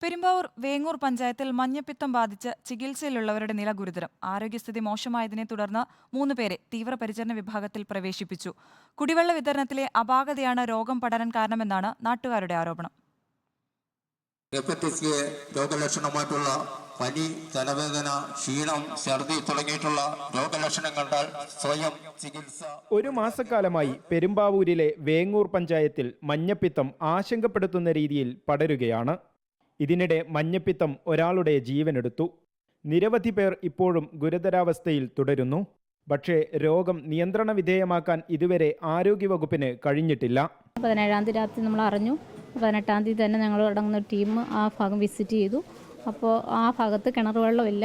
പെരുമ്പാവൂർ വേങ്ങൂർ പഞ്ചായത്തിൽ മഞ്ഞപ്പിത്തം ബാധിച്ച് ചികിത്സയിലുള്ളവരുടെ നില ഗുരുതരം. ആരോഗ്യസ്ഥിതി മോശമായതിനെ തുടർന്ന് 3 പേരെ തീവ്രപരിചരണ വിഭാഗത്തിൽ പ്രവേശിപ്പിച്ചു. കുടിവെള്ള വിതരണത്തിലെ അപാകതയാണ് രോഗം പടരാൻ കാരണമെന്നാണ് നാട്ടുകാരുടെ ആരോപണം. ഹെപ്പറ്റൈറ്റിസ് എ രോഗലക്ഷണമായിട്ടുള്ള പനി, തലവേദന, ക്ഷീണം, ഛർദി തുടങ്ങിയിട്ടുള്ള രോഗലക്ഷണം കണ്ടാൽ സ്വയം ചികിത്സ. ഒരു മാസക്കാലമായി പെരുമ്പാവൂരിലെ വേങ്ങൂർ പഞ്ചായത്തിൽ മഞ്ഞപ്പിത്തം ആശങ്കപ്പെടുത്തുന്ന രീതിയിൽ പടരുകയാണ്. ഇതിനിടെ മഞ്ഞപ്പിത്തം ഒരാളുടെ ജീവനെടുത്തു. നിരവധി പേർ ഇപ്പോഴും ഗുരുതരാവസ്ഥയിൽ തുടരുന്നു. പക്ഷേ രോഗം നിയന്ത്രണ വിധേയമാക്കാൻ ഇതുവരെ ആരോഗ്യവകുപ്പിന് കഴിഞ്ഞിട്ടില്ല. 17-ാം തീയതി രാത്രി നമ്മൾ അറിഞ്ഞു. 18-ാം തീയതി തന്നെ ഞങ്ങൾ അടങ്ങുന്ന ടീം ആ ഭാഗം വിസിറ്റ് ചെയ്തു. അപ്പോൾ ആ ഭാഗത്ത് കിണർ വെള്ളമില്ല,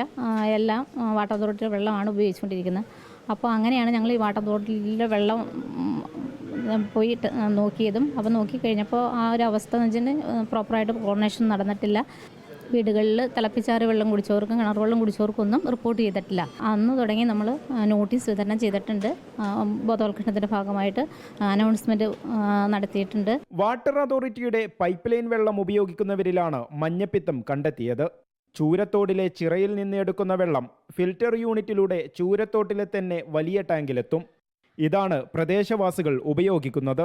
എല്ലാം വാട്ടർ അതോറിറ്റിയുടെ വെള്ളമാണ് ഉപയോഗിച്ചുകൊണ്ടിരിക്കുന്നത്. അപ്പോൾ അങ്ങനെയാണ് ഞങ്ങൾ ഈ വാട്ടർ അതോറിറ്റിയിലെ വെള്ളം പോയി നോക്കിയതും. അപ്പോൾ നോക്കിക്കഴിഞ്ഞപ്പോൾ ആ ഒരു അവസ്ഥ എന്ന് വെച്ചിട്ടുണ്ടെങ്കിൽ പ്രോപ്പറായിട്ട് കോർഡിനേഷൻ നടന്നിട്ടില്ല. വീടുകളിൽ തിളപ്പിച്ചാറ് വെള്ളം കുടിച്ചവർക്കും കിണർ വെള്ളം കുടിച്ചവർക്കൊന്നും റിപ്പോർട്ട് ചെയ്തിട്ടില്ല. അന്ന് തുടങ്ങി നമ്മൾ നോട്ടീസ് വിതരണം ചെയ്തിട്ടുണ്ട്. ബോധവൽക്കരണത്തിൻ്റെ ഭാഗമായിട്ട് അനൗൺസ്മെൻറ്റ് നടത്തിയിട്ടുണ്ട്. വാട്ടർ അതോറിറ്റിയുടെ പൈപ്പ് ലൈൻ വെള്ളം ഉപയോഗിക്കുന്നവരിലാണ് മഞ്ഞപ്പിത്തം കണ്ടെത്തിയത്. ചൂരത്തോടിലെ ചിറയിൽ നിന്ന് എടുക്കുന്ന വെള്ളം ഫിൽറ്റർ യൂണിറ്റിലൂടെ ചൂരത്തോട്ടിലെ തന്നെ വലിയ ടാങ്കിലെത്തും. ഇതാണ് പ്രദേശവാസികൾ ഉപയോഗിക്കുന്നത്.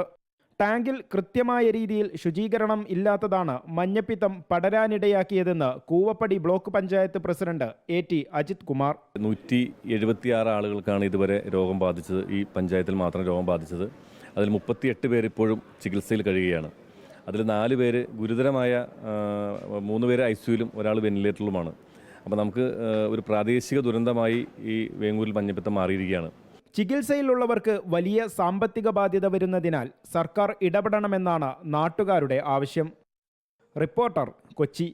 ടാങ്കിൽ കൃത്യമായ രീതിയിൽ ശുചീകരണം ഇല്ലാത്തതാണ് മഞ്ഞപ്പിത്തം പടരാനിടയാക്കിയതെന്ന് Koovappady block panchayat president AT Ajith Kumar. 176 ആളുകൾക്കാണ് ഇതുവരെ രോഗം ബാധിച്ചത്. ഈ പഞ്ചായത്തിൽ മാത്രം രോഗം ബാധിച്ചത്. അതിൽ 38 പേര് ഇപ്പോഴും ചികിത്സയിൽ കഴിയുകയാണ്. അതിൽ 4 പേര് ഗുരുതരമായ, 3 പേര് ICUവിലും ഒരാൾ വെന്റിലേറ്ററിലുമാണ്. അപ്പോൾ നമുക്ക് ഒരു പ്രാദേശിക ദുരന്തമായി ഈ വേങ്ങൂരിൽ മഞ്ഞപ്പിത്തം മാറിയിരിക്കുകയാണ്. ചികിത്സയിലുള്ളവർക്ക് വലിയ സാമ്പത്തിക ബാധ്യത വരുന്നതിനാൽ സർക്കാർ ഇടപെടണമെന്നാണ് നാട്ടുകാരുടെ ആവശ്യം. റിപ്പോർട്ടർ, കൊച്ചി.